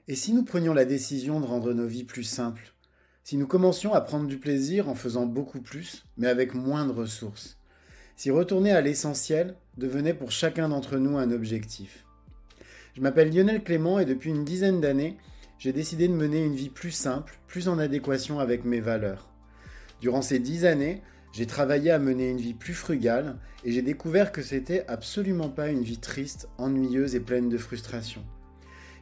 Et si nous prenions la décision de rendre nos vies plus simples? Si nous commencions à prendre du plaisir en faisant beaucoup plus, mais avec moins de ressources? Si retourner à l'essentiel devenait pour chacun d'entre nous un objectif? Je m'appelle Lionel Clément et depuis une dizaine d'années, j'ai décidé de mener une vie plus simple, plus en adéquation avec mes valeurs. Durant ces 10 années, j'ai travaillé à mener une vie plus frugale et j'ai découvert que c'était absolument pas une vie triste, ennuyeuse et pleine de frustration.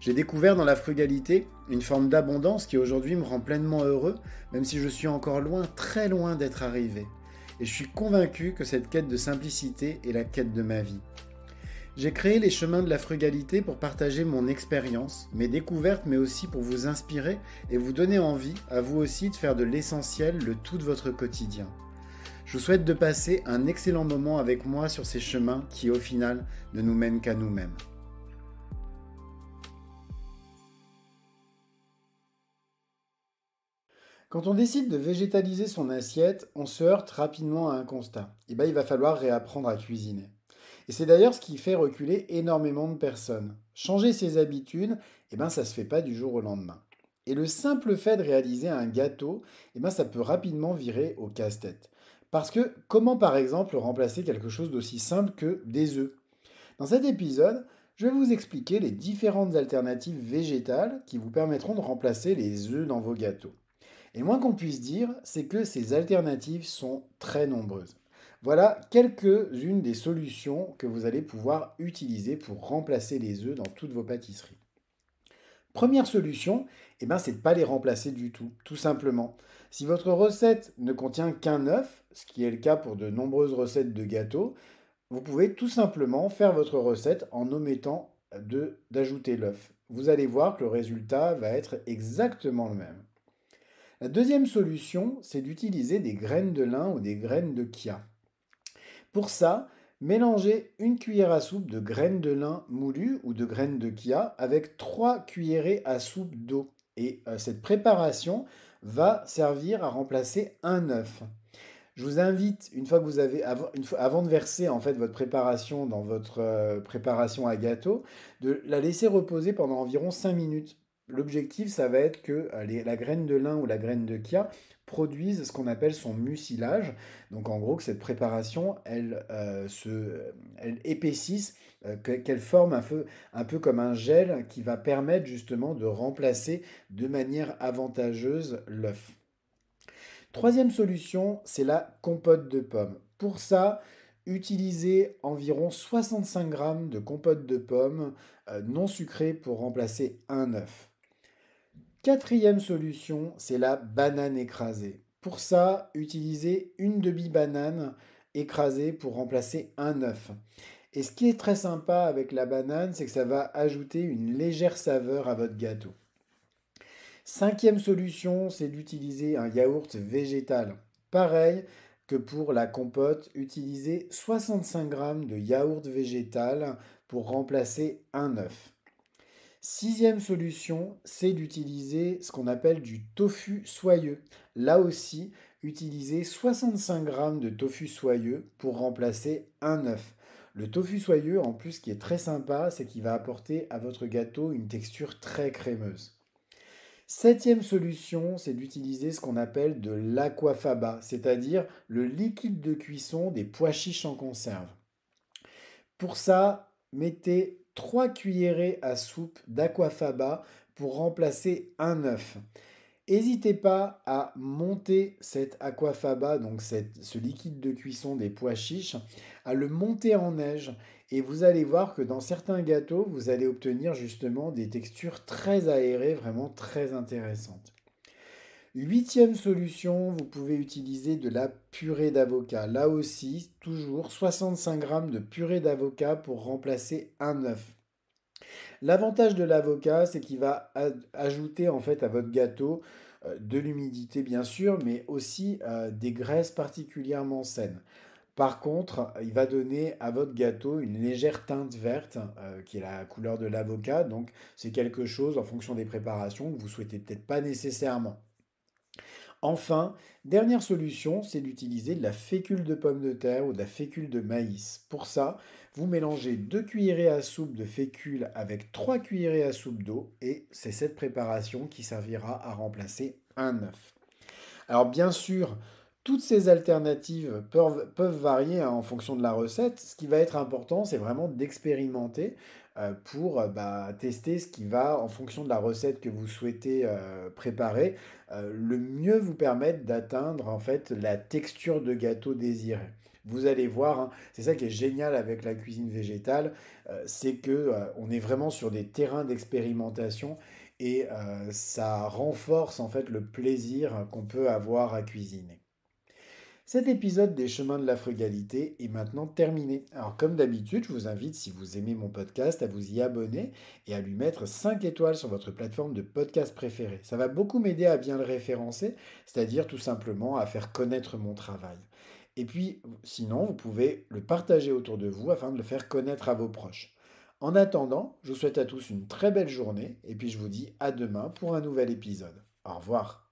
J'ai découvert dans la frugalité une forme d'abondance qui aujourd'hui me rend pleinement heureux, même si je suis encore loin, très loin d'être arrivé. Et je suis convaincu que cette quête de simplicité est la quête de ma vie. J'ai créé les chemins de la frugalité pour partager mon expérience, mes découvertes, mais aussi pour vous inspirer et vous donner envie, à vous aussi, de faire de l'essentiel le tout de votre quotidien. Je vous souhaite de passer un excellent moment avec moi sur ces chemins qui, au final, ne nous mènent qu'à nous-mêmes. Quand on décide de végétaliser son assiette, on se heurte rapidement à un constat. Il va falloir réapprendre à cuisiner. Et c'est d'ailleurs ce qui fait reculer énormément de personnes. Changer ses habitudes, ça se fait pas du jour au lendemain. Et le simple fait de réaliser un gâteau, ça peut rapidement virer au casse-tête. Parce que comment par exemple remplacer quelque chose d'aussi simple que des œufs? Dans cet épisode, je vais vous expliquer les différentes alternatives végétales qui vous permettront de remplacer les œufs dans vos gâteaux. Et moins qu'on puisse dire, c'est que ces alternatives sont très nombreuses. Voilà quelques-unes des solutions que vous allez pouvoir utiliser pour remplacer les œufs dans toutes vos pâtisseries. Première solution, c'est de ne pas les remplacer du tout, tout simplement. Si votre recette ne contient qu'un œuf, ce qui est le cas pour de nombreuses recettes de gâteaux, vous pouvez tout simplement faire votre recette en omettant d'ajouter l'œuf. Vous allez voir que le résultat va être exactement le même. La deuxième solution, c'est d'utiliser des graines de lin ou des graines de chia. Pour ça, mélangez une cuillère à soupe de graines de lin moulues ou de graines de chia avec 3 cuillerées à soupe d'eau. Et cette préparation va servir à remplacer un œuf. Je vous invite, une fois que vous avez, avant de verser en fait votre préparation dans votre préparation à gâteau, de la laisser reposer pendant environ 5 minutes. L'objectif, ça va être que la graine de lin ou la graine de chia produise ce qu'on appelle son mucilage. Donc en gros, que cette préparation, elle épaississe, qu'elle forme un peu comme un gel qui va permettre justement de remplacer de manière avantageuse l'œuf. Troisième solution, c'est la compote de pommes. Pour ça, utilisez environ 65 grammes de compote de pommes non sucrée pour remplacer un œuf. Quatrième solution, c'est la banane écrasée. Pour ça, utilisez une demi-banane écrasée pour remplacer un œuf. Et ce qui est très sympa avec la banane, c'est que ça va ajouter une légère saveur à votre gâteau. Cinquième solution, c'est d'utiliser un yaourt végétal. Pareil que pour la compote, utilisez 65 grammes de yaourt végétal pour remplacer un œuf. Sixième solution, c'est d'utiliser ce qu'on appelle du tofu soyeux. Là aussi, utilisez 65 grammes de tofu soyeux pour remplacer un œuf. Le tofu soyeux, en plus, ce qui est très sympa, c'est qu'il va apporter à votre gâteau une texture très crémeuse. Septième solution, c'est d'utiliser ce qu'on appelle de l'aquafaba, c'est-à-dire le liquide de cuisson des pois chiches en conserve. Pour ça, mettez 3 cuillerées à soupe d'aquafaba pour remplacer un œuf. N'hésitez pas à monter cet aquafaba, donc ce liquide de cuisson des pois chiches, à le monter en neige. Et vous allez voir que dans certains gâteaux, vous allez obtenir justement des textures très aérées, vraiment très intéressantes. Huitième solution, vous pouvez utiliser de la purée d'avocat. Là aussi, toujours 65 grammes de purée d'avocat pour remplacer un œuf. L'avantage de l'avocat, c'est qu'il va ajouter en fait à votre gâteau de l'humidité bien sûr, mais aussi des graisses particulièrement saines. Par contre, il va donner à votre gâteau une légère teinte verte, qui est la couleur de l'avocat. Donc, c'est quelque chose, en fonction des préparations, que vous souhaitez peut-être pas nécessairement. Enfin, dernière solution, c'est d'utiliser de la fécule de pomme de terre ou de la fécule de maïs. Pour ça, Vous mélangez 2 cuillerées à soupe de fécule avec 3 cuillerées à soupe d'eau et c'est cette préparation qui servira à remplacer un œuf. Alors bien sûr, toutes ces alternatives peuvent varier hein, en fonction de la recette. Ce qui va être important, c'est vraiment d'expérimenter pour tester ce qui va, en fonction de la recette que vous souhaitez préparer, le mieux vous permettre d'atteindre en fait la texture de gâteau désirée. Vous allez voir, hein, c'est ça qui est génial avec la cuisine végétale, c'est que on est vraiment sur des terrains d'expérimentation et ça renforce en fait le plaisir qu'on peut avoir à cuisiner. Cet épisode des chemins de la frugalité est maintenant terminé. Alors comme d'habitude, je vous invite, si vous aimez mon podcast, à vous y abonner et à lui mettre 5 étoiles sur votre plateforme de podcast préférée. Ça va beaucoup m'aider à bien le référencer, c'est-à-dire tout simplement à faire connaître mon travail. Et puis, sinon, vous pouvez le partager autour de vous afin de le faire connaître à vos proches. En attendant, je vous souhaite à tous une très belle journée et puis je vous dis à demain pour un nouvel épisode. Au revoir.